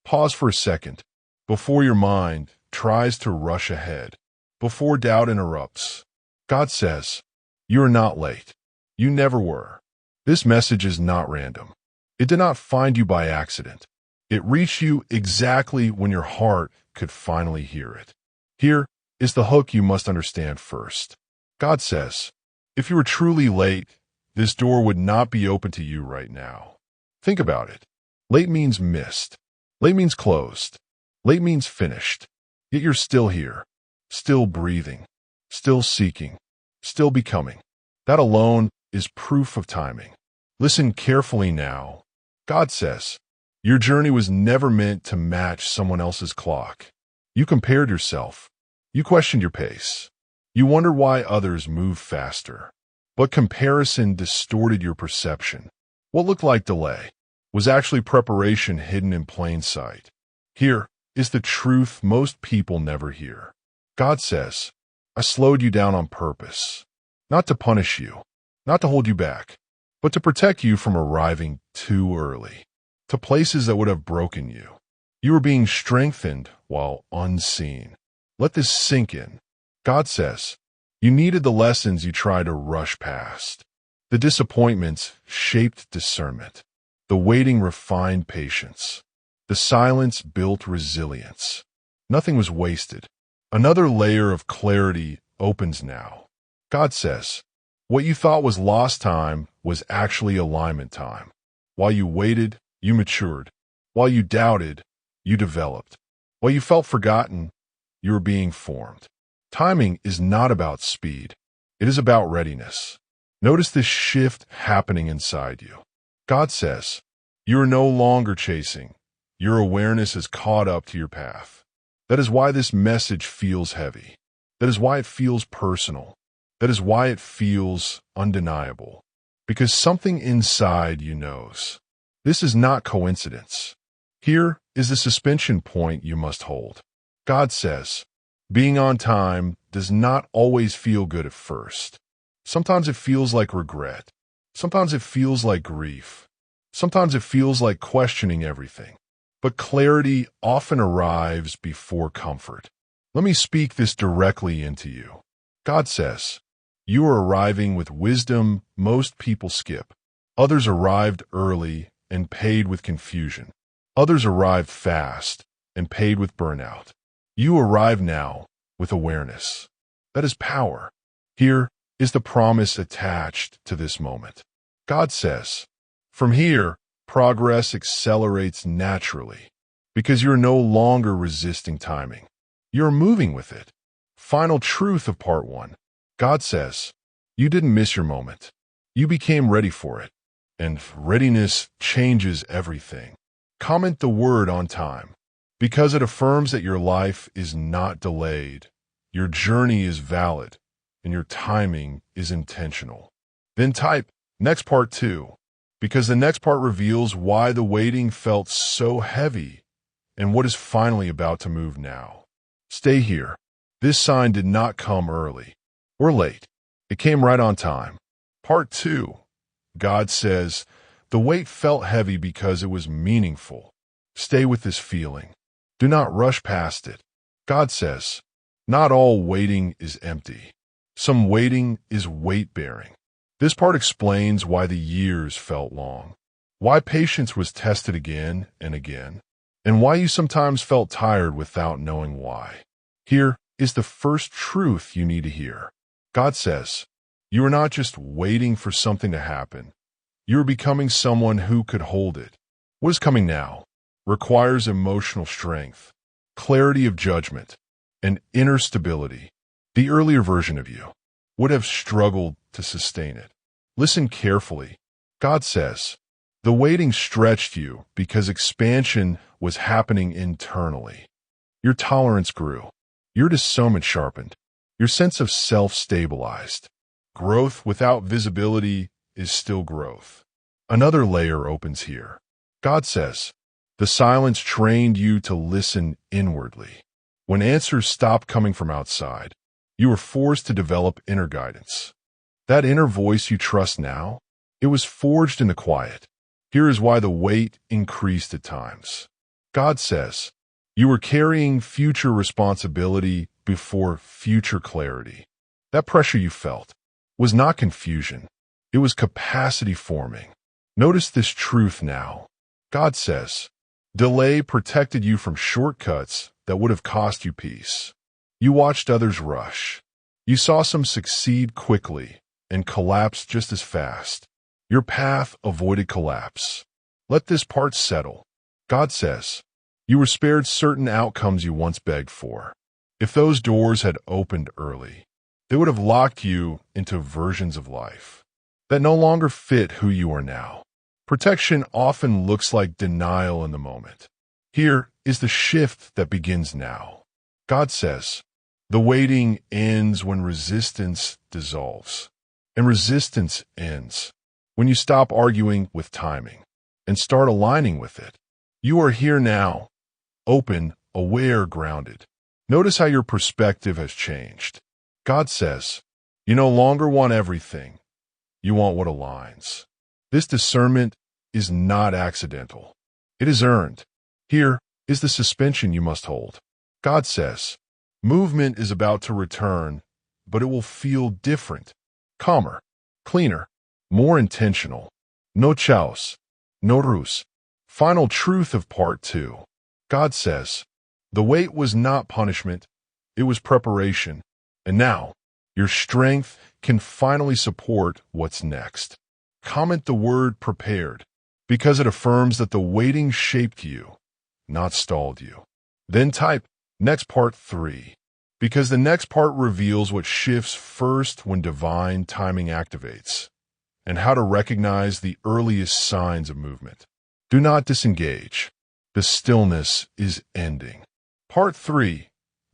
Pause for a second before your mind tries to rush ahead, before doubt interrupts. God says, you are not late. You never were. This message is not random. It did not find you by accident. It reached you exactly when your heart could finally hear it. Here is the hook you must understand first. God says, if you were truly late, this door would not be open to you right now. Think about it. Late means missed. Late means closed. Late means finished. Yet you're still here, still breathing, still seeking, still becoming. That alone is proof of timing. Listen carefully now. God says, your journey was never meant to match someone else's clock. You compared yourself. You questioned your pace. You wondered why others move faster. But comparison distorted your perception. What looked like delay was actually preparation hidden in plain sight. Here is the truth most people never hear. God says, I slowed you down on purpose, not to punish you, not to hold you back, but to protect you from arriving too early, to places that would have broken you. You were being strengthened while unseen. Let this sink in. God says, you needed the lessons you tried to rush past. The disappointments shaped discernment. The waiting refined patience. The silence built resilience. Nothing was wasted. Another layer of clarity opens now. God says, what you thought was lost time was actually alignment time. While you waited, you matured. While you doubted, you developed. While you felt forgotten, you were being formed. Timing is not about speed. It is about readiness. Notice this shift happening inside you. God says, you are no longer chasing. Your awareness is caught up to your path. That is why this message feels heavy. That is why it feels personal. That is why it feels undeniable. Because something inside you knows. This is not coincidence. Here is the suspension point you must hold. God says, being on time does not always feel good at first. Sometimes it feels like regret. Sometimes it feels like grief. Sometimes it feels like questioning everything. But clarity often arrives before comfort. Let me speak this directly into you. God says, you are arriving with wisdom most people skip. Others arrived early and paid with confusion. Others arrived fast and paid with burnout. You arrive now with awareness. That is power. Here is the promise attached to this moment. God says, from here, progress accelerates naturally because you're no longer resisting timing. You're moving with it. Final truth of part 1. God says, you didn't miss your moment. You became ready for it. And readiness changes everything. Comment the word on time because it affirms that your life is not delayed. Your journey is valid and your timing is intentional. Then type next part 2 because the next part reveals why the waiting felt so heavy and what is finally about to move now. Stay here. This sign did not come early or late. It came right on time. Part 2. God says, the wait felt heavy because it was meaningful. Stay with this feeling. Do not rush past it. God says, not all waiting is empty. Some waiting is weight-bearing. This part explains why the years felt long, why patience was tested again and again, and why you sometimes felt tired without knowing why. Here is the first truth you need to hear. God says, you are not just waiting for something to happen. You are becoming someone who could hold it. What is coming now requires emotional strength, clarity of judgment, and inner stability. The earlier version of you would have struggled to sustain it. Listen carefully. God says, the waiting stretched you because expansion was happening internally. Your tolerance grew. Your discernment sharpened. Your sense of self stabilized. Growth without visibility is still growth. Another layer opens here. God says, the silence trained you to listen inwardly. When answers stopped coming from outside, you were forced to develop inner guidance. That inner voice you trust now, it was forged in the quiet. Here is why the wait increased at times. God says, you were carrying future responsibility before future clarity. That pressure you felt was not confusion. It was capacity forming. Notice this truth now. God says, delay protected you from shortcuts that would have cost you peace. You watched others rush. You saw some succeed quickly and collapse just as fast. Your path avoided collapse. Let this part settle. God says, you were spared certain outcomes you once begged for. If those doors had opened early, they would have locked you into versions of life that no longer fit who you are now. Protection often looks like denial in the moment. Here is the shift that begins now. God says, the waiting ends when resistance dissolves, and resistance ends when you stop arguing with timing and start aligning with it. You are here now, open, aware, grounded. Notice how your perspective has changed. God says, you no longer want everything. You want what aligns. This discernment is not accidental. It is earned. Here is the suspension you must hold. God says, movement is about to return, but it will feel different, calmer, cleaner, more intentional. No chaos, no ruse. Final truth of part 2. God says, the wait was not punishment, it was preparation. And now, your strength can finally support what's next. Comment the word prepared, because it affirms that the waiting shaped you, not stalled you. Then type next part 3, because the next part reveals what shifts first when divine timing activates, and how to recognize the earliest signs of movement. Do not disengage. The stillness is ending. Part 3.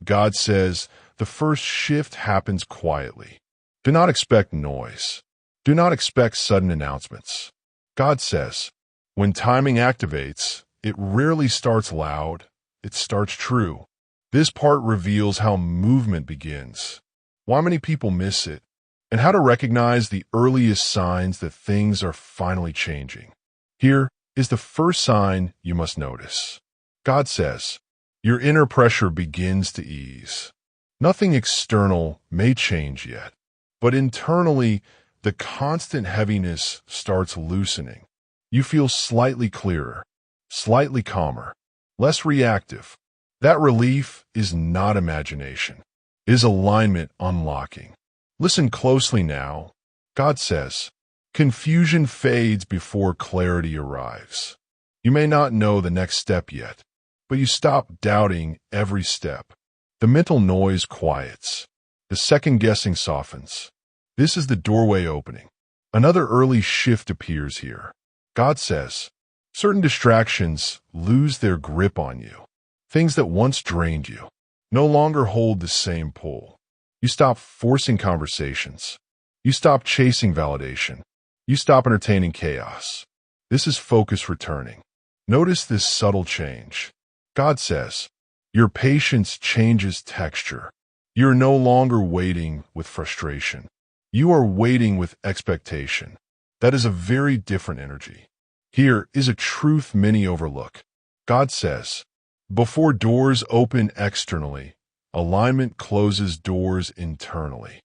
God says, the first shift happens quietly. Do not expect noise. Do not expect sudden announcements. God says, when timing activates, it rarely starts loud, it starts true. This part reveals how movement begins, why many people miss it, and how to recognize the earliest signs that things are finally changing. Here is the first sign you must notice. God says, your inner pressure begins to ease. Nothing external may change yet, but internally, the constant heaviness starts loosening. You feel slightly clearer, slightly calmer, less reactive. That relief is not imagination. It is alignment unlocking. Listen closely now. God says, confusion fades before clarity arrives. You may not know the next step yet, but you stop doubting every step. The mental noise quiets. The second-guessing softens. This is the doorway opening. Another early shift appears here. God says, certain distractions lose their grip on you. Things that once drained you no longer hold the same pull. You stop forcing conversations. You stop chasing validation. You stop entertaining chaos. This is focus returning. Notice this subtle change. God says, your patience changes texture. You're no longer waiting with frustration. You are waiting with expectation. That is a very different energy. Here is a truth many overlook. God says, before doors open externally, alignment closes doors internally.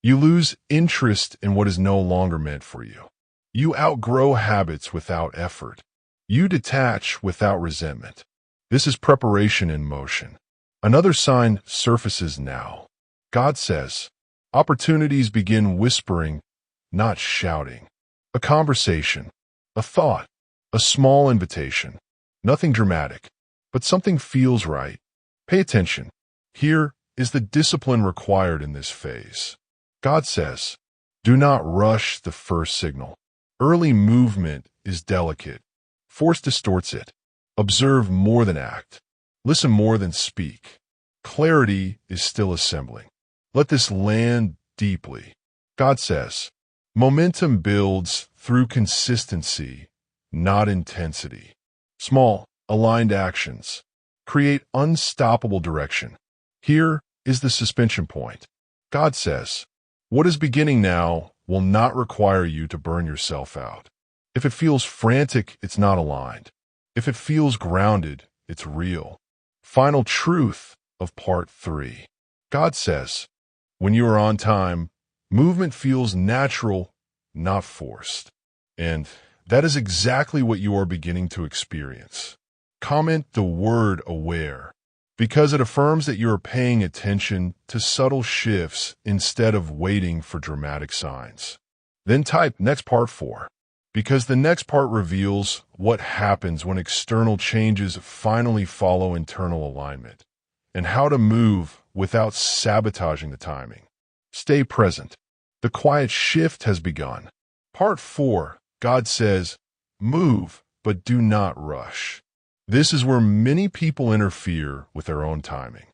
You lose interest in what is no longer meant for you. You outgrow habits without effort. You detach without resentment. This is preparation in motion. Another sign surfaces now. God says, opportunities begin whispering, not shouting. A conversation, a thought, a small invitation. Nothing dramatic, but something feels right. Pay attention. Here is the discipline required in this phase. God says, do not rush the first signal. Early movement is delicate. Force distorts it. Observe more than act. Listen more than speak. Clarity is still assembling. Let this land deeply. God says, momentum builds through consistency, not intensity. Small, aligned actions create unstoppable direction. Here is the suspension point. God says, what is beginning now will not require you to burn yourself out. If it feels frantic, it's not aligned. If it feels grounded, it's real. Final truth of part 3. God says, when you are on time, movement feels natural, not forced. And that is exactly what you are beginning to experience. Comment the word aware, because it affirms that you are paying attention to subtle shifts instead of waiting for dramatic signs. Then type next part 4, because the next part reveals what happens when external changes finally follow internal alignment, and how to move without sabotaging the timing. Stay present. The quiet shift has begun. Part 4, God says, move, but do not rush. This is where many people interfere with their own timing.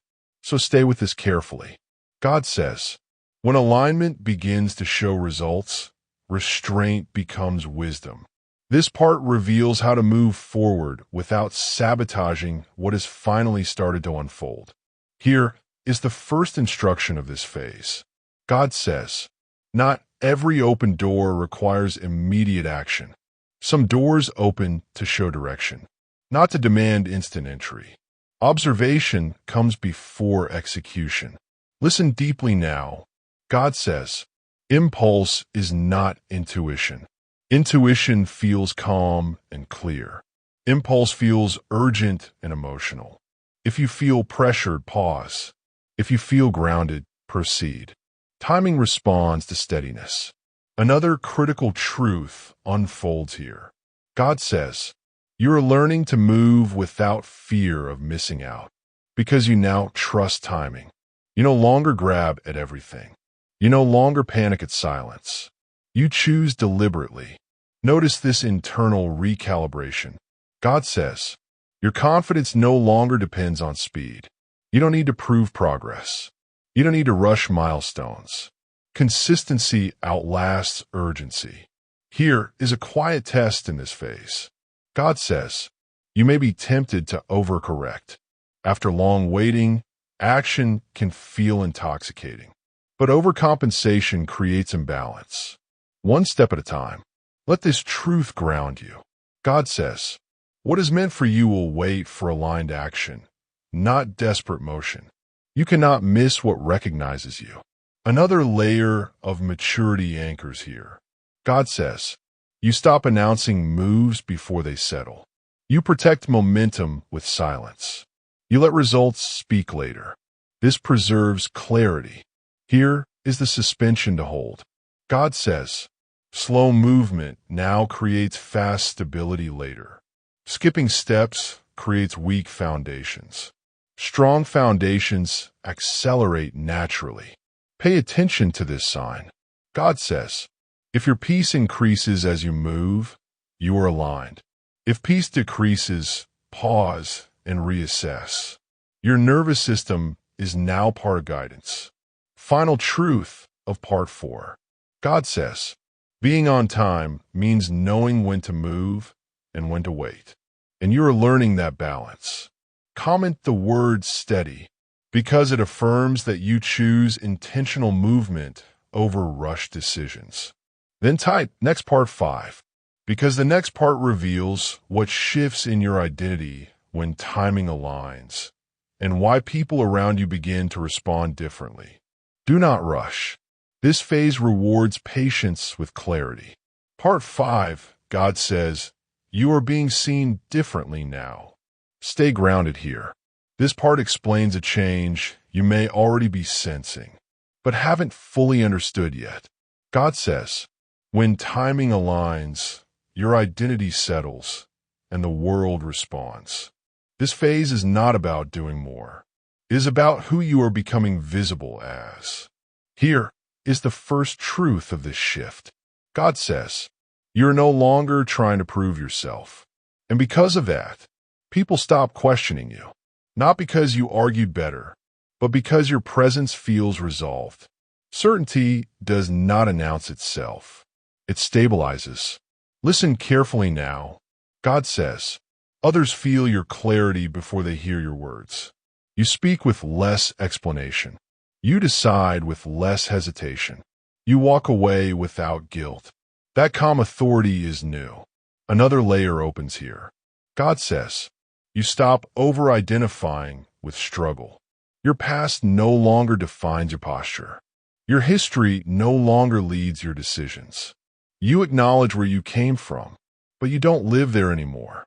So stay with this carefully. God says, when alignment begins to show results, restraint becomes wisdom. This part reveals how to move forward without sabotaging what has finally started to unfold. Here is the first instruction of this phase. God says, not every open door requires immediate action. Some doors open to show direction, not to demand instant entry. Observation comes before execution. Listen deeply now. God says, impulse is not intuition. Intuition feels calm and clear. Impulse feels urgent and emotional. If you feel pressured, pause. If you feel grounded, proceed. Timing responds to steadiness. Another critical truth unfolds here. God says, you are learning to move without fear of missing out, because you now trust timing. You no longer grab at everything. You no longer panic at silence. You choose deliberately. Notice this internal recalibration. God says, your confidence no longer depends on speed. You don't need to prove progress. You don't need to rush milestones. Consistency outlasts urgency. Here is a quiet test in this phase. God says, you may be tempted to overcorrect. After long waiting, action can feel intoxicating. But overcompensation creates imbalance. One step at a time. Let this truth ground you. God says, what is meant for you will wait for aligned action, not desperate motion. You cannot miss what recognizes you. Another layer of maturity anchors here. God says, you stop announcing moves before they settle. You protect momentum with silence. You let results speak later. This preserves clarity. Here is the suspension to hold. God says, slow movement now creates fast stability later. Skipping steps creates weak foundations. Strong foundations accelerate naturally. Pay attention to this sign. God says, if your peace increases as you move, you are aligned. If peace decreases, pause and reassess. Your nervous system is now part of guidance. Final truth of part 4. God says, being on time means knowing when to move and when to wait. And you are learning that balance. Comment the word steady, because it affirms that you choose intentional movement over rushed decisions. Then type next part 5, because the next part reveals what shifts in your identity when timing aligns, and why people around you begin to respond differently. Do not rush. This phase rewards patience with clarity. Part 5, God says, you are being seen differently now. Stay grounded here. This part explains a change you may already be sensing, but haven't fully understood yet. God says, when timing aligns, your identity settles, and the world responds. This phase is not about doing more. It is about who you are becoming visible as. Here is the first truth of this shift. God says, you're no longer trying to prove yourself. And because of that, people stop questioning you. Not because you argued better, but because your presence feels resolved. Certainty does not announce itself. It stabilizes. Listen carefully now. God says, others feel your clarity before they hear your words. You speak with less explanation. You decide with less hesitation. You walk away without guilt. That calm authority is new. Another layer opens here. God says, You stop over-identifying with struggle. Your past no longer defines your posture. Your history no longer leads your decisions. You acknowledge where you came from, but you don't live there anymore.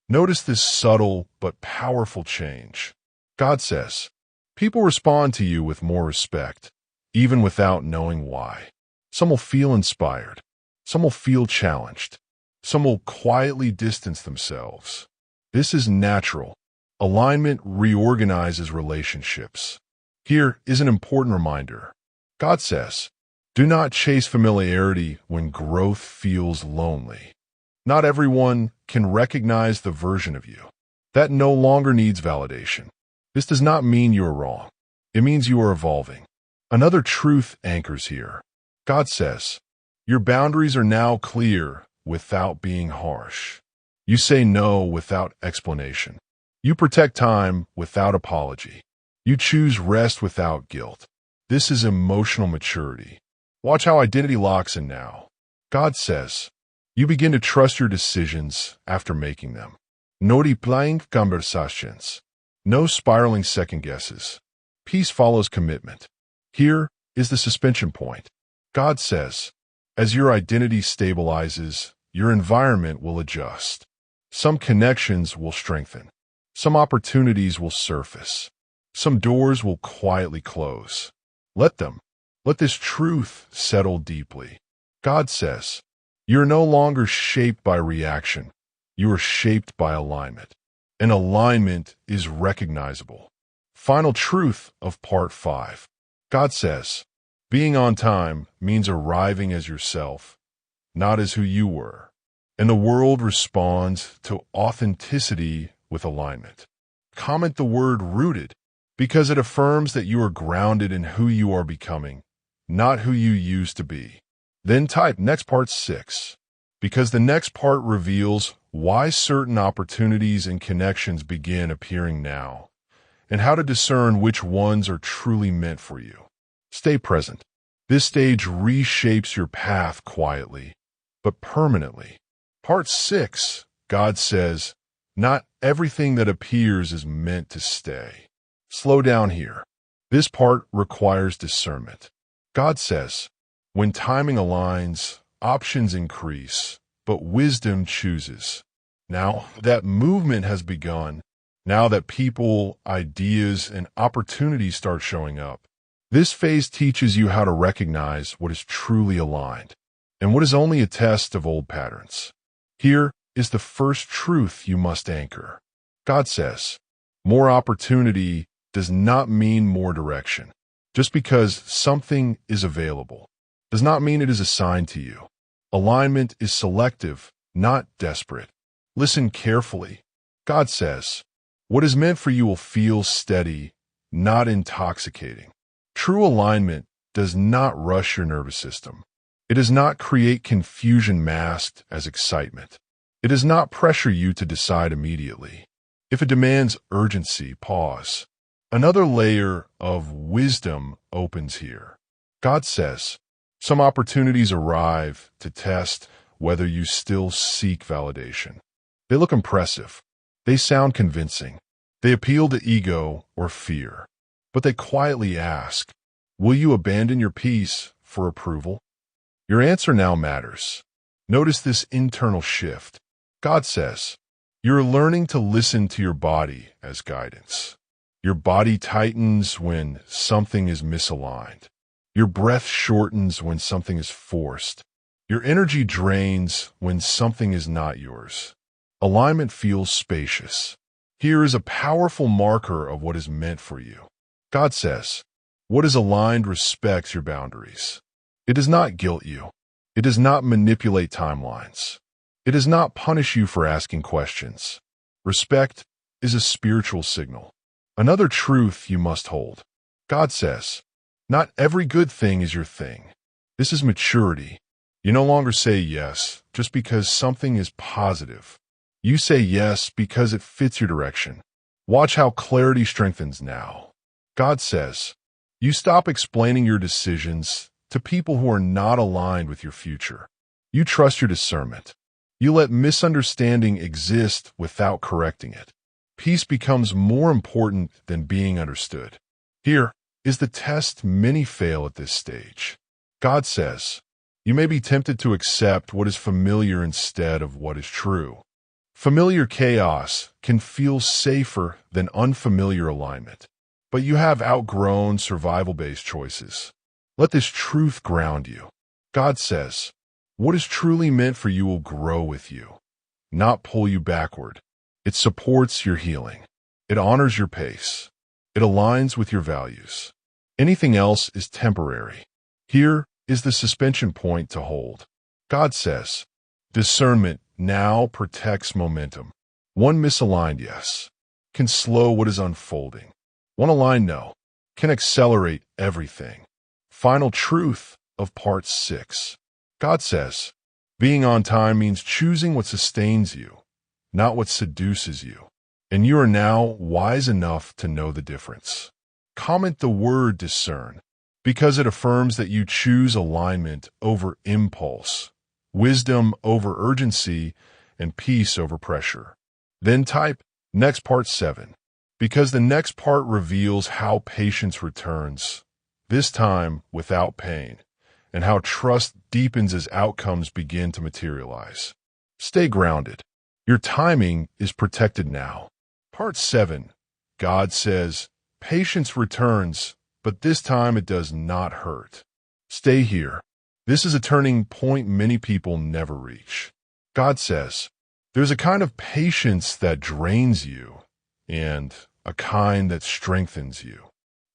Notice this subtle but powerful change. God says, people respond to you with more respect, even without knowing why. Some will feel inspired. Some will feel challenged. Some will quietly distance themselves. This is natural. Alignment reorganizes relationships. Here is an important reminder. God says, do not chase familiarity when growth feels lonely. Not everyone can recognize the version of you that no longer needs validation. This does not mean you are wrong. It means you are evolving. Another truth anchors here. God says, your boundaries are now clear without being harsh. You say no without explanation. You protect time without apology. You choose rest without guilt. This is emotional maturity. Watch how identity locks in now. God says, you begin to trust your decisions after making them. No replaying conversations. No spiraling second guesses. Peace follows commitment. Here is the suspension point. God says, as your identity stabilizes, your environment will adjust. Some connections will strengthen. Some opportunities will surface. Some doors will quietly close. Let them. Let this truth settle deeply. God says, you're no longer shaped by reaction. You are shaped by alignment. And alignment is recognizable. Final truth of part 5. God says, being on time means arriving as yourself, not as who you were. And the world responds to authenticity with alignment. Comment the word rooted because it affirms that you are grounded in who you are becoming, not who you used to be. Then type next part 6 because the next part reveals why certain opportunities and connections begin appearing now and how to discern which ones are truly meant for you. Stay present. This stage reshapes your path quietly, but permanently. Part 6, God says, not everything that appears is meant to stay. Slow down here. This part requires discernment. God says, when timing aligns, options increase, but wisdom chooses. Now that movement has begun, now that people, ideas, and opportunities start showing up, this phase teaches you how to recognize what is truly aligned and what is only a test of old patterns. Here is the first truth you must anchor. God says, more opportunity does not mean more direction. Just because something is available does not mean it is assigned to you. Alignment is selective, not desperate. Listen carefully. God says, what is meant for you will feel steady, not intoxicating. True alignment does not rush your nervous system. It does not create confusion masked as excitement. It does not pressure you to decide immediately. If it demands urgency, pause. Another layer of wisdom opens here. God says, some opportunities arrive to test whether you still seek validation. They look impressive. They sound convincing. They appeal to ego or fear. But they quietly ask, will you abandon your peace for approval? Your answer now matters. Notice this internal shift. God says, you're learning to listen to your body as guidance. Your body tightens when something is misaligned. Your breath shortens when something is forced. Your energy drains when something is not yours. Alignment feels spacious. Here is a powerful marker of what is meant for you. God says, what is aligned respects your boundaries. It does not guilt you. It does not manipulate timelines. It does not punish you for asking questions. Respect is a spiritual signal. Another truth you must hold. God says, not every good thing is your thing. This is maturity. You no longer say yes just because something is positive. You say yes because it fits your direction. Watch how clarity strengthens now. God says, you stop explaining your decisions to people who are not aligned with your future. You trust your discernment. You let misunderstanding exist without correcting it. Peace becomes more important than being understood. Here is the test many fail at this stage. God says, you may be tempted to accept what is familiar instead of what is true. Familiar chaos can feel safer than unfamiliar alignment, but you have outgrown survival-based choices. Let this truth ground you. God says, what is truly meant for you will grow with you, not pull you backward. It supports your healing. It honors your pace. It aligns with your values. Anything else is temporary. Here is the suspension point to hold. God says, discernment now protects momentum. One misaligned yes can slow what is unfolding. One aligned no can accelerate everything. Final truth of part 6. God says, being on time means choosing what sustains you, not what seduces you. And you are now wise enough to know the difference. Comment the word discern, because it affirms that you choose alignment over impulse, wisdom over urgency, and peace over pressure. Then type next part 7, because the next part reveals how patience returns, this time without pain, and how trust deepens as outcomes begin to materialize. Stay grounded. Your timing is protected now. Part 7. God says, patience returns, but this time it does not hurt. Stay here. This is a turning point many people never reach. God says, there's a kind of patience that drains you and a kind that strengthens you.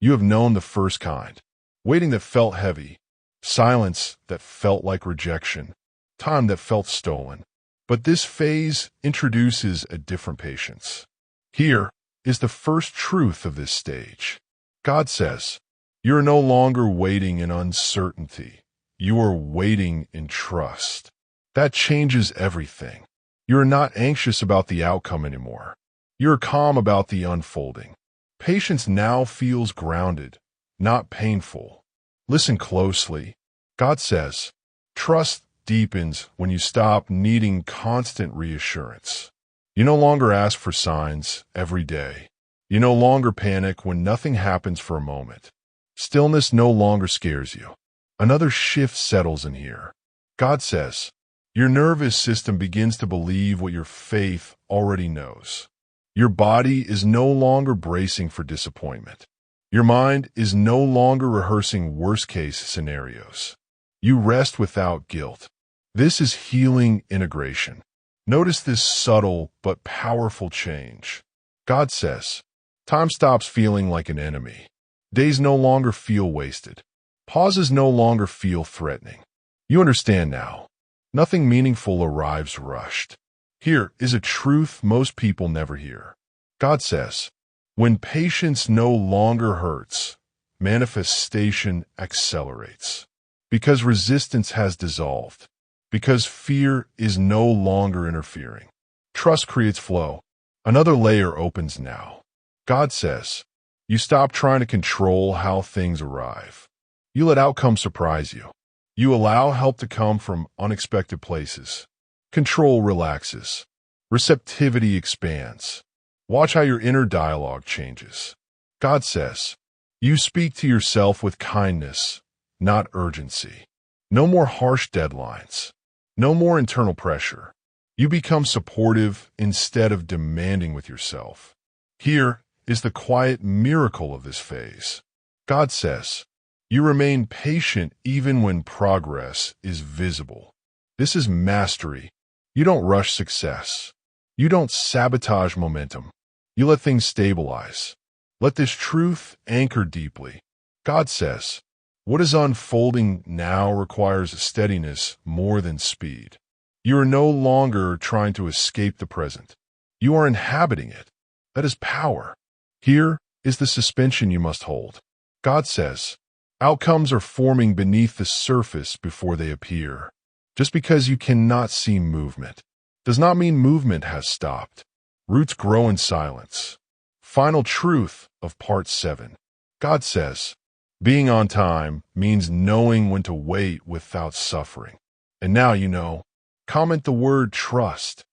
You have known the first kind. Waiting that felt heavy, silence that felt like rejection, time that felt stolen. But this phase introduces a different patience. Here is the first truth of this stage. God says, you are no longer waiting in uncertainty. You are waiting in trust. That changes everything. You are not anxious about the outcome anymore. You are calm about the unfolding. Patience now feels grounded, not painful. Listen closely. God says, trust deepens when you stop needing constant reassurance. You no longer ask for signs every day. You no longer panic when nothing happens for a moment. Stillness no longer scares you. Another shift settles in here. God says, your nervous system begins to believe what your faith already knows. Your body is no longer bracing for disappointment. Your mind is no longer rehearsing worst-case scenarios. You rest without guilt. This is healing integration. Notice this subtle but powerful change. God says, time stops feeling like an enemy. Days no longer feel wasted. Pauses no longer feel threatening. You understand now. Nothing meaningful arrives rushed. Here is a truth most people never hear. God says, when patience no longer hurts, manifestation accelerates. Because resistance has dissolved. Because fear is no longer interfering. Trust creates flow. Another layer opens now. God says, you stop trying to control how things arrive. You let outcomes surprise you. You allow help to come from unexpected places. Control relaxes. Receptivity expands. Watch how your inner dialogue changes. God says, you speak to yourself with kindness, not urgency. No more harsh deadlines. No more internal pressure. You become supportive instead of demanding with yourself. Here is the quiet miracle of this phase. God says, you remain patient even when progress is visible. This is mastery. You don't rush success. You don't sabotage momentum. You let things stabilize. Let this truth anchor deeply. God says, what is unfolding now requires steadiness more than speed. You are no longer trying to escape the present. You are inhabiting it. That is power. Here is the suspension you must hold. God says, outcomes are forming beneath the surface before they appear. Just because you cannot see movement does not mean movement has stopped. Roots grow in silence. Final truth of part 7. God says, being on time means knowing when to wait without suffering. And now you know. Comment the word trust,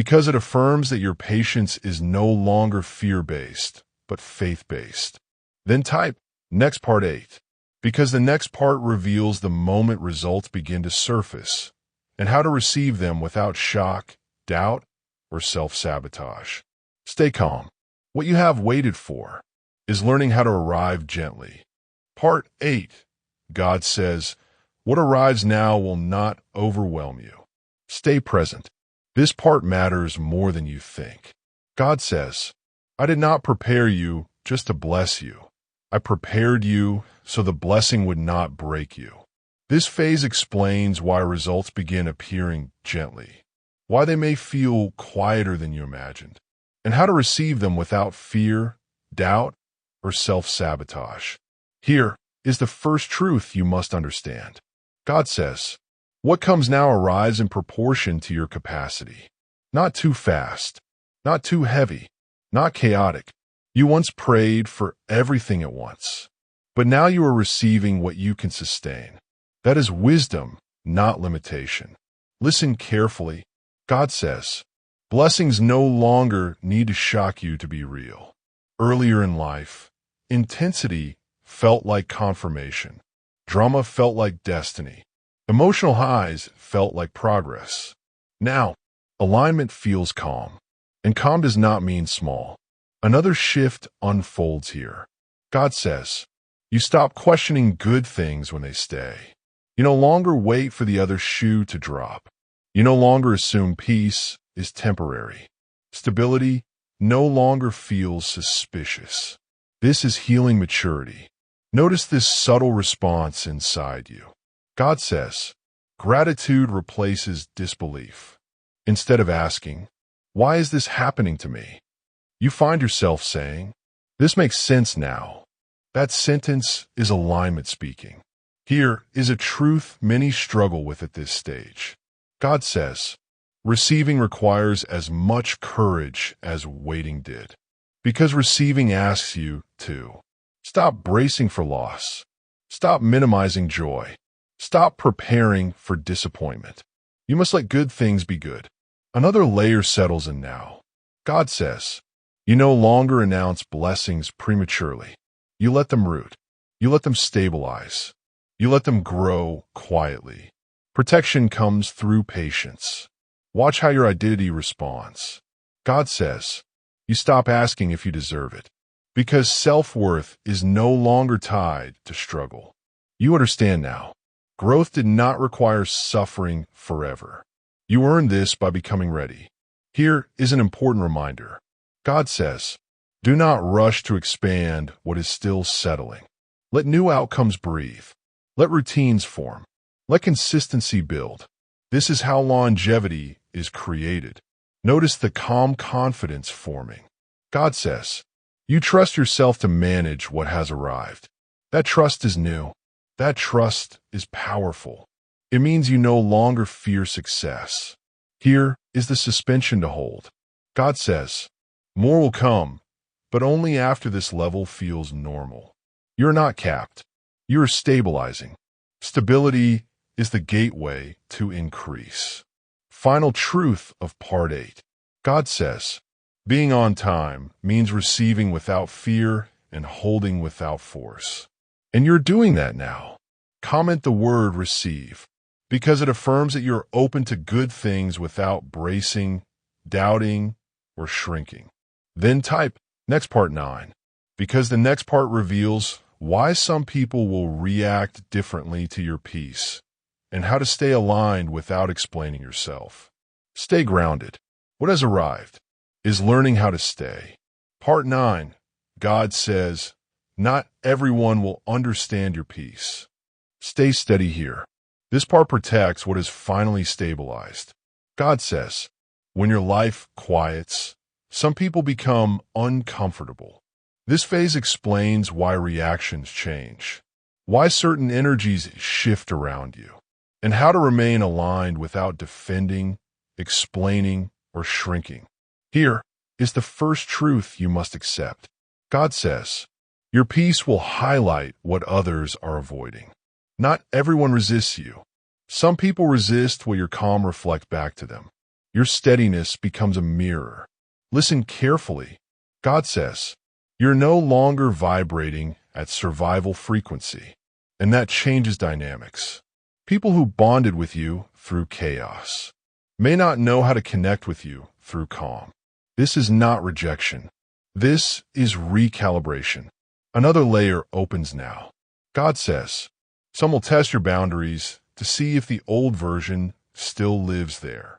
because it affirms that your patience is no longer fear-based, but faith-based. Then type next part 8, because the next part reveals the moment results begin to surface and how to receive them without shock, doubt, or self-sabotage. Stay calm. What you have waited for is learning how to arrive gently. Part 8. God says, what arrives now will not overwhelm you. Stay present. This part matters more than you think. God says, I did not prepare you just to bless you. I prepared you so the blessing would not break you. This phase explains why results begin appearing gently, why they may feel quieter than you imagined, and how to receive them without fear, doubt, or self-sabotage. Here is the first truth you must understand. God says, what comes now arrives in proportion to your capacity. Not too fast, not too heavy, not chaotic. You once prayed for everything at once, but now you are receiving what you can sustain. That is wisdom, not limitation. Listen carefully. God says, blessings no longer need to shock you to be real. Earlier in life, intensity felt like confirmation. Drama felt like destiny. Emotional highs felt like progress. Now, alignment feels calm, and calm does not mean small. Another shift unfolds here. God says, you stop questioning good things when they stay. You no longer wait for the other shoe to drop. You no longer assume peace is temporary. Stability no longer feels suspicious. This is healing maturity. Notice this subtle response inside you. God says, gratitude replaces disbelief. Instead of asking, why is this happening to me? You find yourself saying, this makes sense now. That sentence is alignment speaking. Here is a truth many struggle with at this stage. God says, receiving requires as much courage as waiting did, because receiving asks you to stop bracing for loss, stop minimizing joy, stop preparing for disappointment. You must let good things be good. Another layer settles in now. God says, you no longer announce blessings prematurely. You let them root. You let them stabilize. You let them grow quietly. Protection comes through patience. Watch how your identity responds. God says, you stop asking if you deserve it, because self-worth is no longer tied to struggle. You understand now. Growth did not require suffering forever. You earned this by becoming ready. Here is an important reminder. God says, do not rush to expand what is still settling. Let new outcomes breathe. Let routines form. Let consistency build. This is how longevity is created. Notice the calm confidence forming. God says, you trust yourself to manage what has arrived. That trust is new. That trust is powerful. It means you no longer fear success. Here is the suspension to hold. God says, more will come, but only after this level feels normal. You're not capped. You are stabilizing. Stability is the gateway to increase. Final truth of part 8. God says, being on time means receiving without fear and holding without force. And you're doing that now. Comment the word receive, because it affirms that you're open to good things without bracing, doubting, or shrinking. Then type next part 9, because the next part reveals why some people will react differently to your peace, and how to stay aligned without explaining yourself. Stay grounded. What has arrived is learning how to stay. Part 9, God says, not everyone will understand your peace. Stay steady here. This part protects what is finally stabilized. God says, when your life quiets, some people become uncomfortable. This phase explains why reactions change, why certain energies shift around you, and how to remain aligned without defending, explaining, or shrinking. Here is the first truth you must accept. God says, your peace will highlight what others are avoiding. Not everyone resists you. Some people resist what your calm reflects back to them. Your steadiness becomes a mirror. Listen carefully. God says, you're no longer vibrating at survival frequency, and that changes dynamics. People who bonded with you through chaos may not know how to connect with you through calm. This is not rejection. This is recalibration. Another layer opens now. God says, some will test your boundaries to see if the old version still lives there.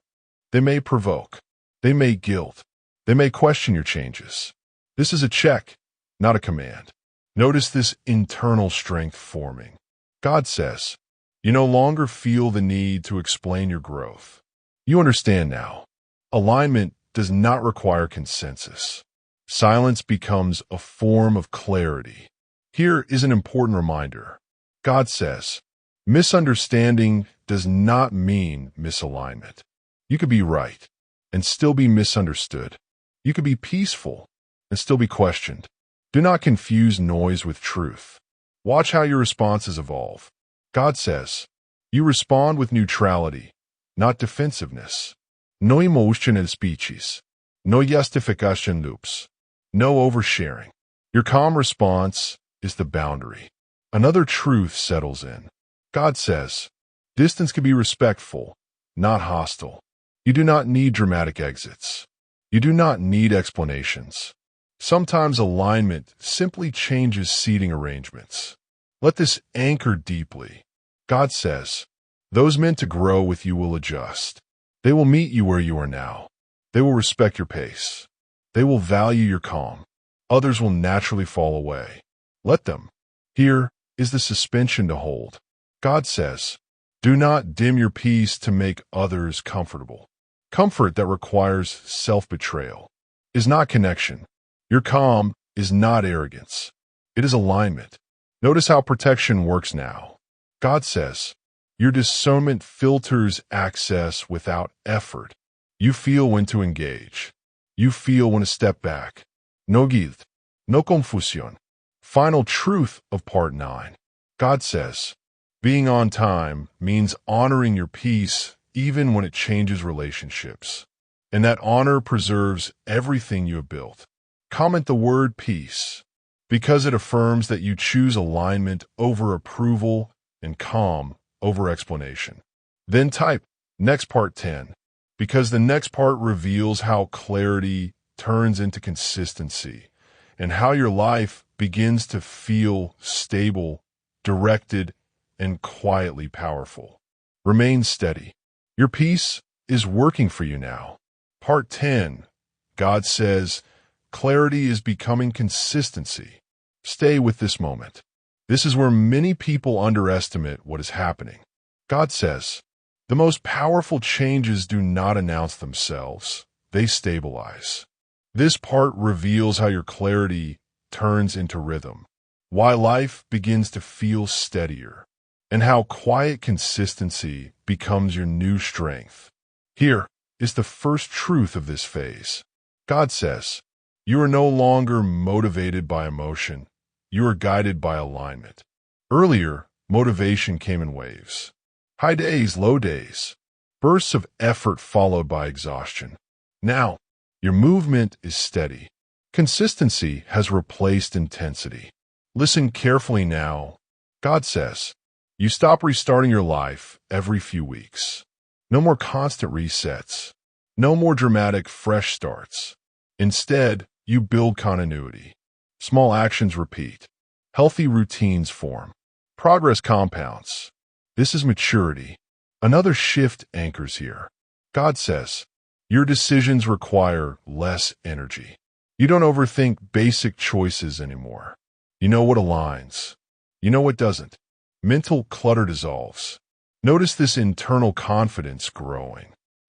They may provoke. They may guilt. They may question your changes. This is a check, not a command. Notice this internal strength forming. God says, you no longer feel the need to explain your growth. You understand now. Alignment does not require consensus. Silence becomes a form of clarity. Here is an important reminder. God says, misunderstanding does not mean misalignment. You could be right and still be misunderstood. You could be peaceful and still be questioned. Do not confuse noise with truth. Watch how your responses evolve. God says, you respond with neutrality, not defensiveness. No emotional speeches. No justification loops. No oversharing. Your calm response is the boundary. Another truth settles in. God says, distance can be respectful, not hostile. You do not need dramatic exits. You do not need explanations. Sometimes alignment simply changes seating arrangements. Let this anchor deeply. God says, those meant to grow with you will adjust. They will meet you where you are now. They will respect your pace. They will value your calm. Others will naturally fall away. Let them. Here is the suspension to hold. God says, do not dim your peace to make others comfortable. Comfort that requires self-betrayal is not connection. Your calm is not arrogance. It is alignment. Notice how protection works now. God says, your discernment filters access without effort. You feel when to engage. You feel when to step back. No guilt. No confusión. Final truth of part 9. God says, being on time means honoring your peace even when it changes relationships. And that honor preserves everything you have built. Comment the word peace, because it affirms that you choose alignment over approval and calm over explanation. Then type next part 10, because the next part reveals how clarity turns into consistency and how your life begins to feel stable, directed, and quietly powerful. Remain steady. Your peace is working for you now. Part 10. God says, clarity is becoming consistency. Stay with this moment. This is where many people underestimate what is happening. God says, the most powerful changes do not announce themselves. They stabilize. This part reveals how your clarity turns into rhythm, why life begins to feel steadier, and how quiet consistency becomes your new strength. Here is the first truth of this phase. God says, you are no longer motivated by emotion. You are guided by alignment. Earlier, motivation came in waves. High days, low days. Bursts of effort followed by exhaustion. Now, your movement is steady. Consistency has replaced intensity. Listen carefully now. God says, you stop restarting your life every few weeks. No more constant resets. No more dramatic fresh starts. Instead, you build continuity. Small actions repeat. Healthy routines form. Progress compounds. This is maturity. Another shift anchors here. God says, your decisions require less energy. You don't overthink basic choices anymore. You know what aligns. You know what doesn't. Mental clutter dissolves. Notice this internal confidence growing.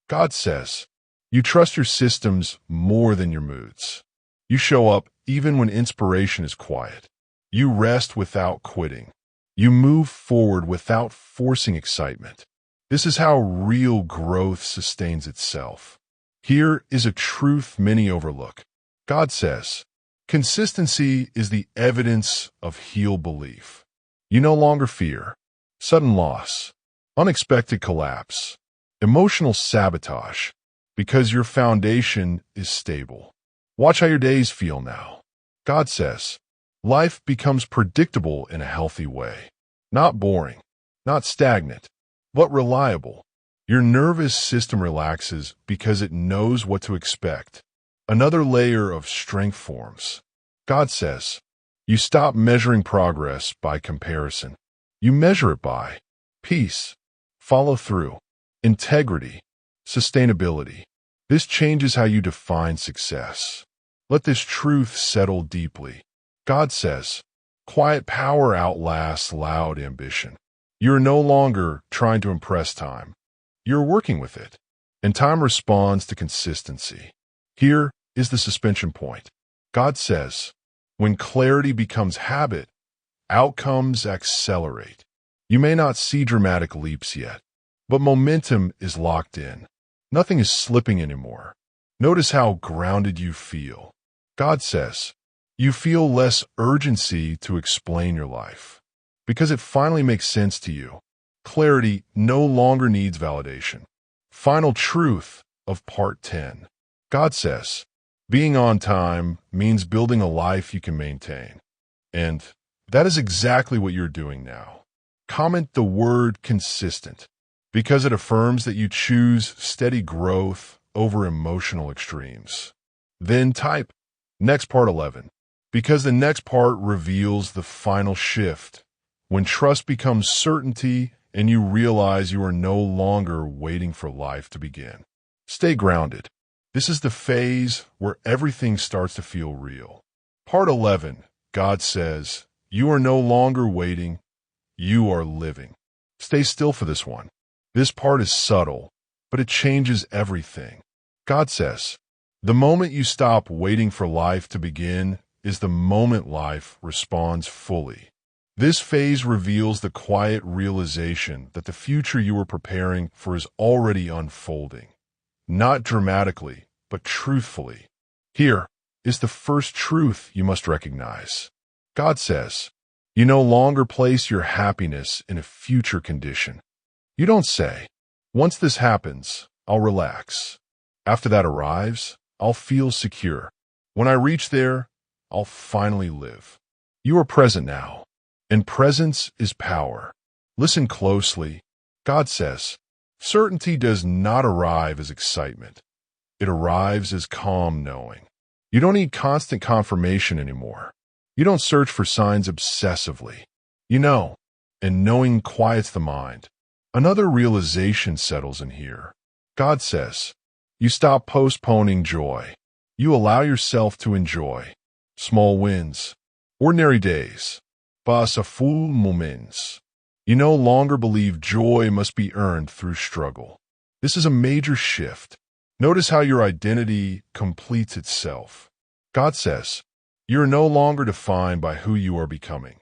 God says, you trust your systems more than your moods. You show up even when inspiration is quiet. You rest without quitting. You move forward without forcing excitement. This is how real growth sustains itself. Here is a truth many overlook. God says, consistency is the evidence of healed belief. You no longer fear sudden loss, unexpected collapse, emotional sabotage. because your foundation is stable. Watch how your days feel now. God says, life becomes predictable in a healthy way. Not boring, not stagnant, but reliable. Your nervous system relaxes because it knows what to expect. Another layer of strength forms. God says, you stop measuring progress by comparison. You measure it by peace, follow through, integrity, sustainability. This changes how you define success. Let this truth settle deeply. God says, quiet power outlasts loud ambition. You're no longer trying to impress time. You're working with it, and time responds to consistency. Here is the suspension point. God says, when clarity becomes habit, outcomes accelerate. You may not see dramatic leaps yet, but momentum is locked in. Nothing is slipping anymore. Notice how grounded you feel. God says, you feel less urgency to explain your life because it finally makes sense to you. Clarity no longer needs validation. Final truth of part 10. God says, being on time means building a life you can maintain. And that is exactly what you're doing now. Comment the word consistent because it affirms that you choose steady growth over emotional extremes. Then type next part 11 because the next part reveals the final shift when trust becomes certainty and you realize you are no longer waiting for life to begin. Stay grounded. This is the phase where everything starts to feel real. Part 11, God says, you are no longer waiting, you are living. Stay still for this one. This part is subtle, but it changes everything. God says, the moment you stop waiting for life to begin is the moment life responds fully. This phase reveals the quiet realization that the future you were preparing for is already unfolding. Not dramatically, but truthfully. Here is the first truth you must recognize. God says, you no longer place your happiness in a future condition. You don't say, once this happens, I'll relax. After that arrives, I'll feel secure. When I reach there, I'll finally live. You are present now, and presence is power. Listen closely. God says, certainty does not arrive as excitement. It arrives as calm knowing. You don't need constant confirmation anymore. You don't search for signs obsessively. You know, and knowing quiets the mind. Another realization settles in here. God says, you stop postponing joy. You allow yourself to enjoy small wins, ordinary days, pas à full moments. You no longer believe joy must be earned through struggle. This is a major shift. Notice how your identity completes itself. God says, you're no longer defined by who you are becoming.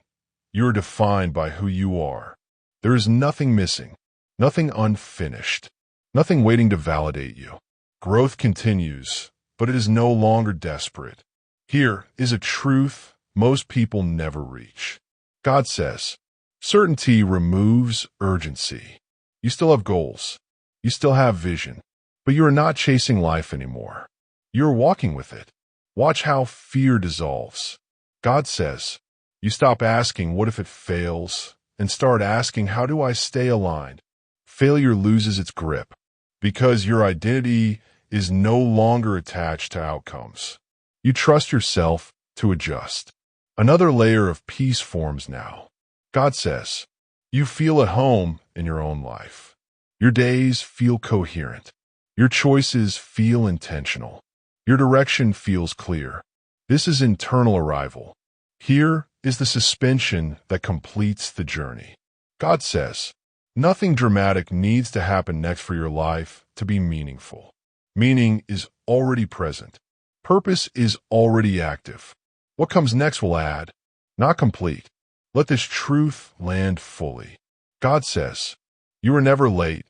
You're defined by who you are. There is nothing missing, nothing unfinished, nothing waiting to validate you. Growth continues, but it is no longer desperate. Here is a truth most people never reach. God says, certainty removes urgency. You still have goals. You still have vision, but you are not chasing life anymore. You're walking with it. Watch how fear dissolves. God says, you stop asking, what if it fails, and start asking, how do I stay aligned? Failure loses its grip because your identity is no longer attached to outcomes. You trust yourself to adjust. Another layer of peace forms now. God says, you feel at home in your own life. Your days feel coherent. Your choices feel intentional. Your direction feels clear. This is internal arrival. Here is the suspension that completes the journey. God says, nothing dramatic needs to happen next for your life to be meaningful. Meaning is already present. Purpose is already active. What comes next will add, not complete. Let this truth land fully. God says, you were never late.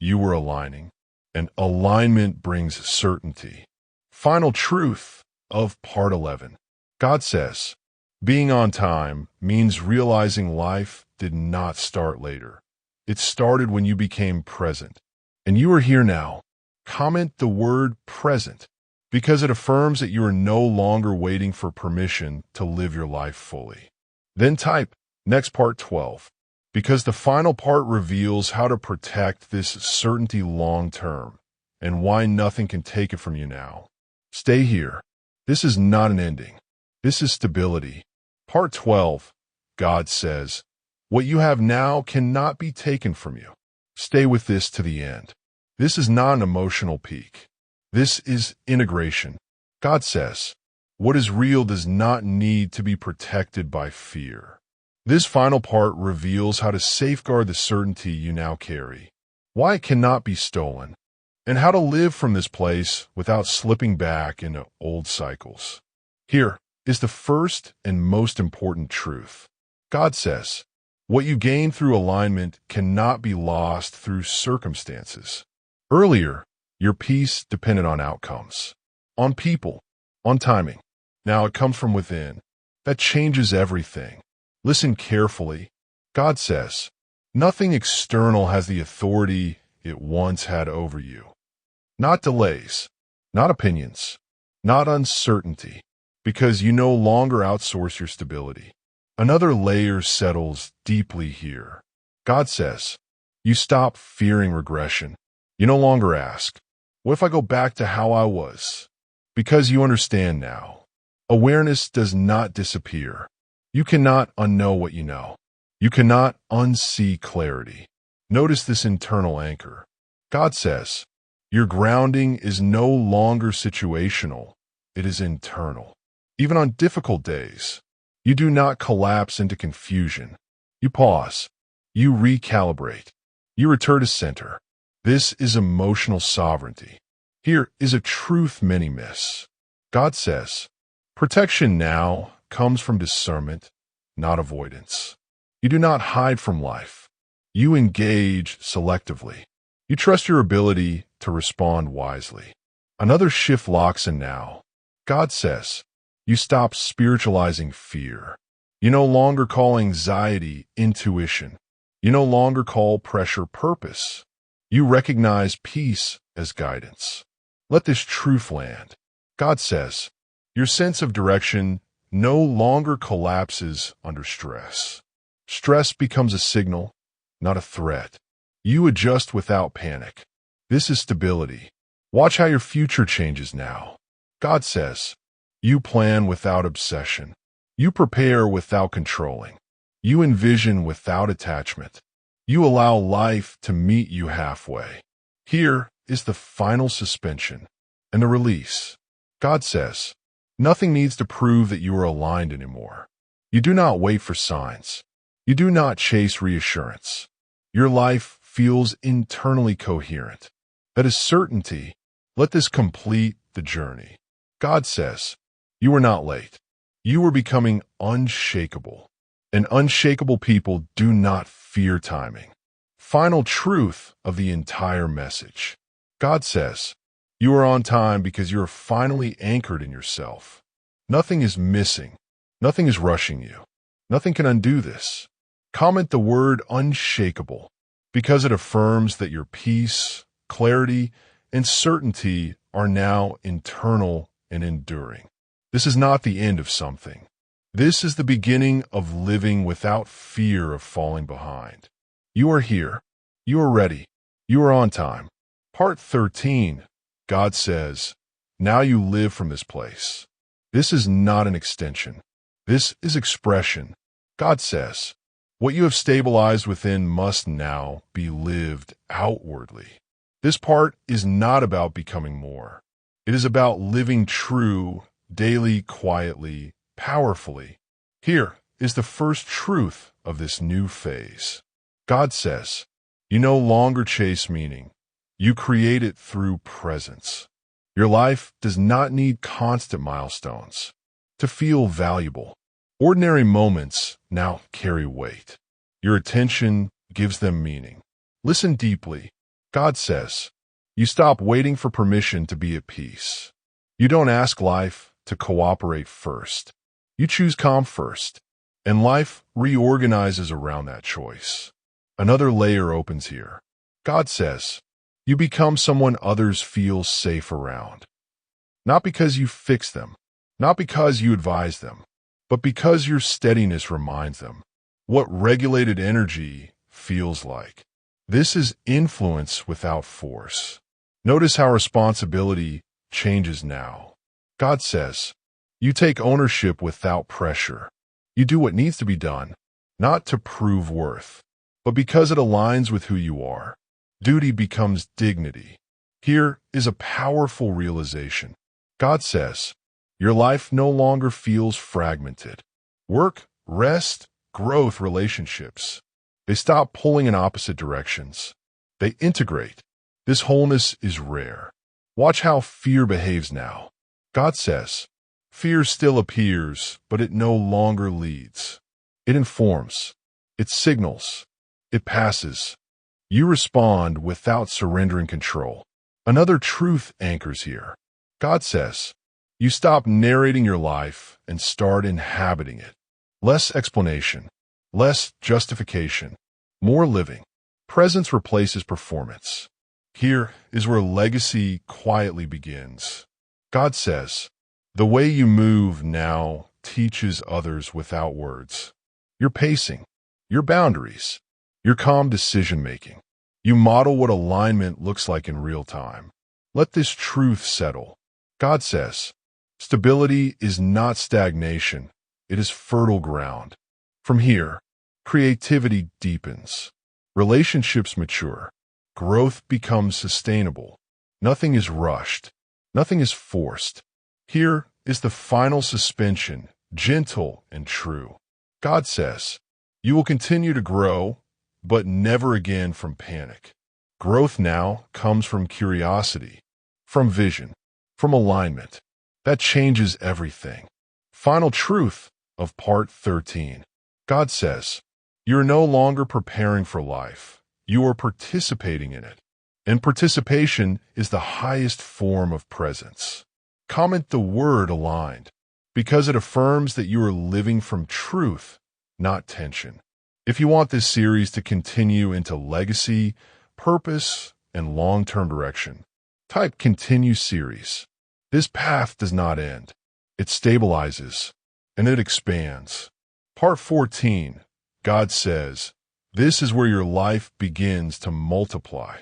You were aligning, and alignment brings certainty. Final truth of part 11. God says, being on time means realizing life did not start later. It started when you became present, and you are here now. comment the word present because it affirms that you are no longer waiting for permission to live your life fully. Then type next part 12 because the final part reveals how to protect this certainty long term and why nothing can take it from you now. Stay here. This is not an ending. This is stability. Part 12, God says, what you have now cannot be taken from you. Stay with this to the end. This is not an emotional peak. This is integration. God says, what is real does not need to be protected by fear. This final part reveals how to safeguard the certainty you now carry, why it cannot be stolen, and how to live from this place without slipping back into old cycles. Here is the first and most important truth. God says, what you gain through alignment cannot be lost through circumstances. Earlier, your peace depended on outcomes, on people, on timing. Now it comes from within. That changes everything. Listen carefully. God says, nothing external has the authority it once had over you. Not delays, not opinions, not uncertainty, because you no longer outsource your stability. Another layer settles deeply here. God says, you stop fearing regression. You no longer ask, what if I go back to how I was? Because you understand now. Awareness does not disappear. You cannot unknow what you know. You cannot unsee clarity. Notice this internal anchor. God says, your grounding is no longer situational. It is internal. Even on difficult days, you do not collapse into confusion. You pause. You recalibrate. You return to center. This is emotional sovereignty. Here is a truth many miss. God says, protection now comes from discernment, not avoidance. You do not hide from life. You engage selectively. You trust your ability to respond wisely. Another shift locks in now. God says, you stop spiritualizing fear. You no longer call anxiety intuition. You no longer call pressure purpose. You recognize peace as guidance. Let this truth land. God says, your sense of direction no longer collapses under stress. Stress becomes a signal, not a threat. You adjust without panic. This is stability. Watch how your future changes now. God says, you plan without obsession. You prepare without controlling. You envision without attachment. You allow life to meet you halfway. Here is the final suspension and the release. God says, nothing needs to prove that you are aligned anymore. You do not wait for signs. You do not chase reassurance. Your life feels internally coherent. That is certainty. Let this complete the journey. God says, you are not late. You are becoming unshakable. And unshakable people do not fear timing. Final truth of the entire message. God says, you are on time because you are finally anchored in yourself. Nothing is missing. Nothing is rushing you. Nothing can undo this. Comment the word unshakable because it affirms that your peace, clarity, and certainty are now internal and enduring. This is not the end of something. This is the beginning of living without fear of falling behind. You are here. You are ready. You are on time. Part 13. God says, now you live from this place. This is not an extension. This is expression. God says, what you have stabilized within must now be lived outwardly. This part is not about becoming more. It is about living true, daily, quietly, powerfully. Here is the first truth of this new phase. God says, you no longer chase meaning. You create it through presence. Your life does not need constant milestones to feel valuable. Ordinary moments now carry weight. Your attention gives them meaning. Listen deeply. God says, you stop waiting for permission to be at peace. You don't ask life to cooperate first. You choose calm first, and life reorganizes around that choice. Another layer opens here. God says, You become someone others feel safe around. Not because you fix them, not because you advise them, but because your steadiness reminds them what regulated energy feels like. This is influence without force. Notice how responsibility changes now. God says, you take ownership without pressure. You do what needs to be done, not to prove worth, but because it aligns with who you are. Duty becomes dignity. Here is a powerful realization. God says, your life no longer feels fragmented. Work, rest, growth, relationships. They stop pulling in opposite directions. They integrate. This wholeness is rare. Watch how fear behaves now. God says, fear still appears, but it no longer leads. It informs. It signals. It passes. You respond without surrendering control. Another truth anchors here. God says, you stop narrating your life and start inhabiting it. Less explanation, less justification, more living. Presence replaces performance. Here is where legacy quietly begins. God says, the way you move now teaches others without words. Your pacing, your boundaries, your calm decision-making. You model what alignment looks like in real time. Let this truth settle. God says, stability is not stagnation. It is fertile ground. From here, creativity deepens. Relationships mature. Growth becomes sustainable. Nothing is rushed. Nothing is forced. Here is the final suspension, gentle and true. God says, you will continue to grow, but never again from panic. Growth now comes from curiosity, from vision, from alignment. That changes everything. Final truth of part 13. God says, you're no longer preparing for life. You are participating in it. And participation is the highest form of presence. Comment the word aligned, because it affirms that you are living from truth, not tension. If you want this series to continue into legacy, purpose, and long-term direction, type Continue Series. This path does not end. It stabilizes, and it expands. Part 14, God says, this is where your life begins to multiply.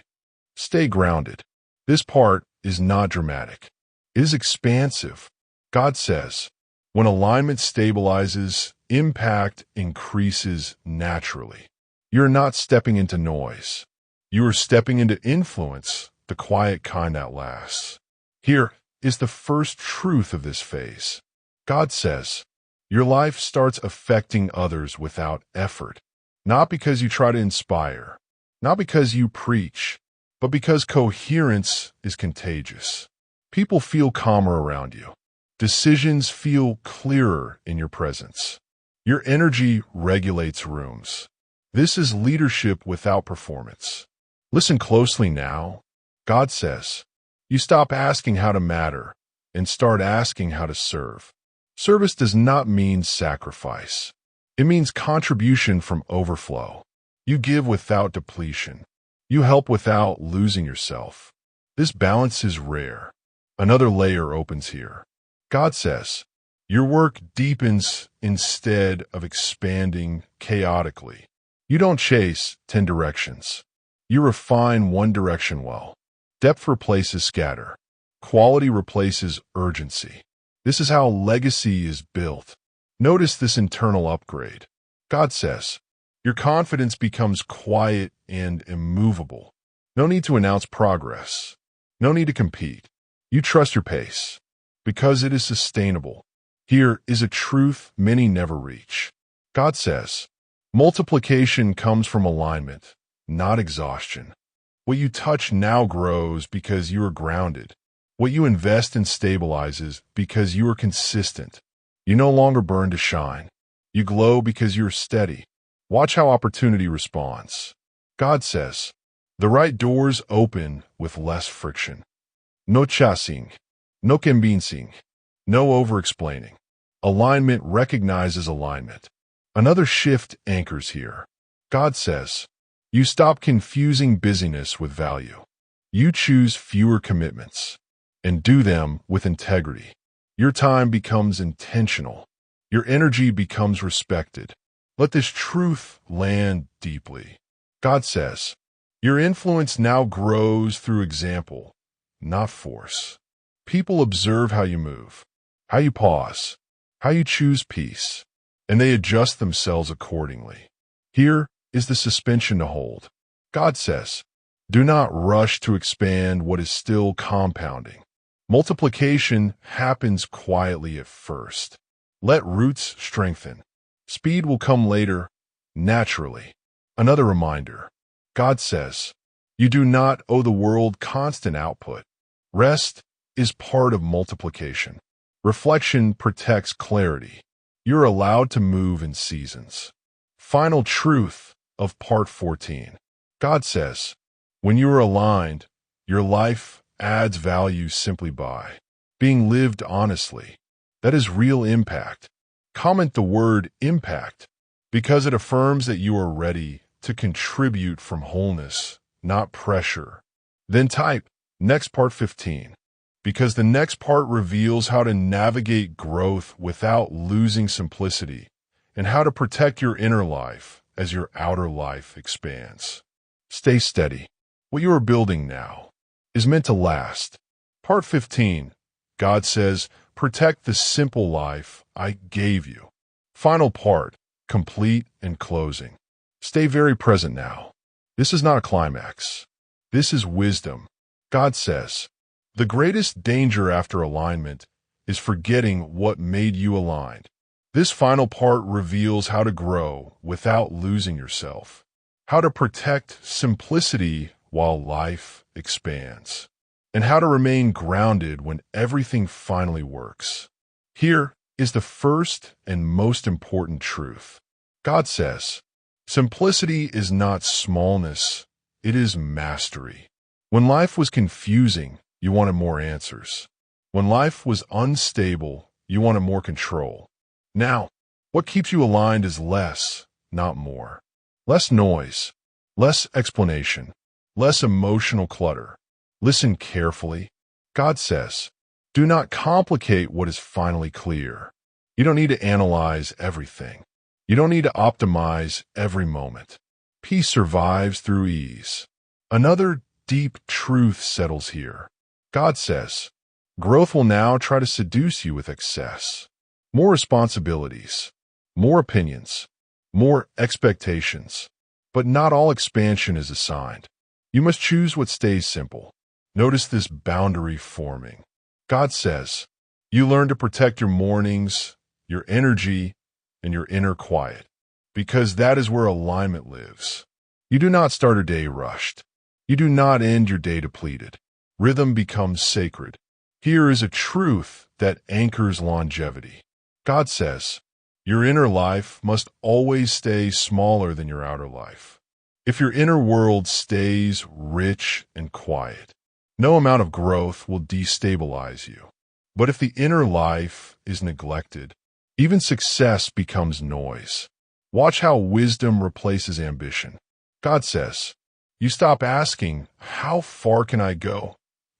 Stay grounded. This part is not dramatic. It is expansive. God says, when alignment stabilizes, impact increases naturally. You're not stepping into noise. You are stepping into influence, the quiet kind that lasts. Here is the first truth of this phase. God says, your life starts affecting others without effort. Not because you try to inspire, not because you preach, but because coherence is contagious. People feel calmer around you. Decisions feel clearer in your presence. Your energy regulates rooms. This is leadership without performance. Listen closely now. God says, you stop asking how to matter and start asking how to serve. Service does not mean sacrifice. It means contribution from overflow. You give without depletion. You help without losing yourself. This balance is rare. Another layer opens here. God says, your work deepens instead of expanding chaotically. You don't chase 10 directions. You refine one direction well. Depth replaces scatter. Quality replaces urgency. This is how legacy is built. Notice this internal upgrade. God says, your confidence becomes quiet and immovable. No need to announce progress. No need to compete. You trust your pace because it is sustainable. Here is a truth many never reach. God says, multiplication comes from alignment, not exhaustion. What you touch now grows because you are grounded. What you invest in stabilizes because you are consistent. You no longer burn to shine. You glow because you're steady. Watch how opportunity responds. God says, the right doors open with less friction. No chasing, no convincing, no over-explaining. Alignment recognizes alignment. Another shift anchors here. God says, you stop confusing busyness with value. You choose fewer commitments and do them with integrity. Your time becomes intentional. Your energy becomes respected. Let this truth land deeply. God says, your influence now grows through example, not force. People observe how you move, how you pause, how you choose peace, and they adjust themselves accordingly. Here is the suspension to hold. God says, do not rush to expand what is still compounding. Multiplication happens quietly at first. Let roots strengthen. Speed will come later, naturally. Another reminder. God says, you do not owe the world constant output. Rest is part of multiplication. Reflection protects clarity. You're allowed to move in seasons. Final truth of part 14. God says, when you are aligned, your life adds value simply by being lived honestly. That is real impact. Comment the word impact because it affirms that you are ready to contribute from wholeness, not pressure. Then type next part 15 because the next part reveals how to navigate growth without losing simplicity and how to protect your inner life as your outer life expands. Stay steady. What you are building now is meant to last. Part 15. God says, protect the simple life I gave you. Final part, complete and closing. Stay very present now. This is not a climax. This is wisdom. God says, the greatest danger after alignment is forgetting what made you aligned. This final part reveals how to grow without losing yourself, how to protect simplicity while life expands, and how to remain grounded when everything finally works. Here is the first and most important truth. God says, simplicity is not smallness, it is mastery. When life was confusing, you wanted more answers. When life was unstable, you wanted more control. Now, what keeps you aligned is less, not more. Less noise, less explanation, less emotional clutter. Listen carefully. God says, do not complicate what is finally clear. You don't need to analyze everything. You don't need to optimize every moment. Peace survives through ease. Another deep truth settles here. God says, growth will now try to seduce you with excess. More responsibilities, more opinions, more expectations. But not all expansion is assigned. You must choose what stays simple. Notice this boundary forming. God says, you learn to protect your mornings, your energy, and your inner quiet, because that is where alignment lives. You do not start a day rushed. You do not end your day depleted. Rhythm becomes sacred. Here is a truth that anchors longevity. God says, your inner life must always stay smaller than your outer life. If your inner world stays rich and quiet, no amount of growth will destabilize you. But if the inner life is neglected, even success becomes noise. Watch how wisdom replaces ambition. God says, you stop asking, how far can I go?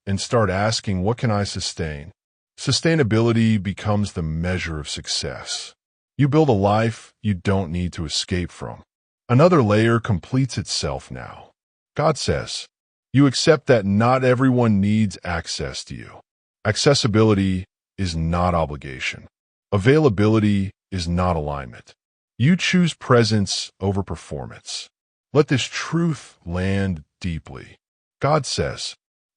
And start asking, what can I sustain? Sustainability becomes the measure of success. You build a life you don't need to escape from. Another layer completes itself now. God says, you accept that not everyone needs access to you. Accessibility is not obligation. Availability is not alignment. You choose presence over performance. Let this truth land deeply. God says,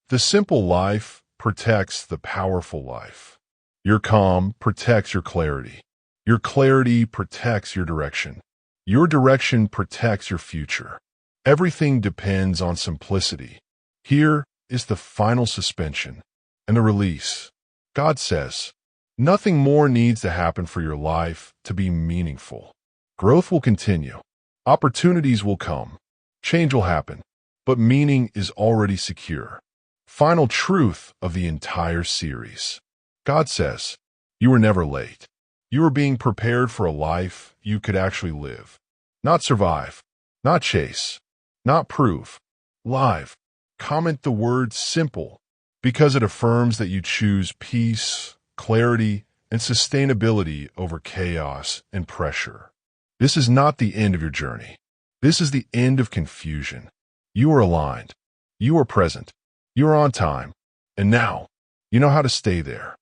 the simple life protects the powerful life. Your calm protects your clarity. Your clarity protects your direction. Your direction protects your future. Everything depends on simplicity. Here is the final suspension and the release. God says, nothing more needs to happen for your life to be meaningful. Growth will continue. Opportunities will come. Change will happen. But meaning is already secure. Final truth of the entire series. God says, you were never late. You are being prepared for a life you could actually live. Not survive. Not chase. Not prove. Live. comment the word simple because it affirms that you choose peace, clarity, and sustainability over chaos and pressure. This is not the end of your journey. This is the end of confusion. You are aligned. You are present. You are on time. And now, you know how to stay there.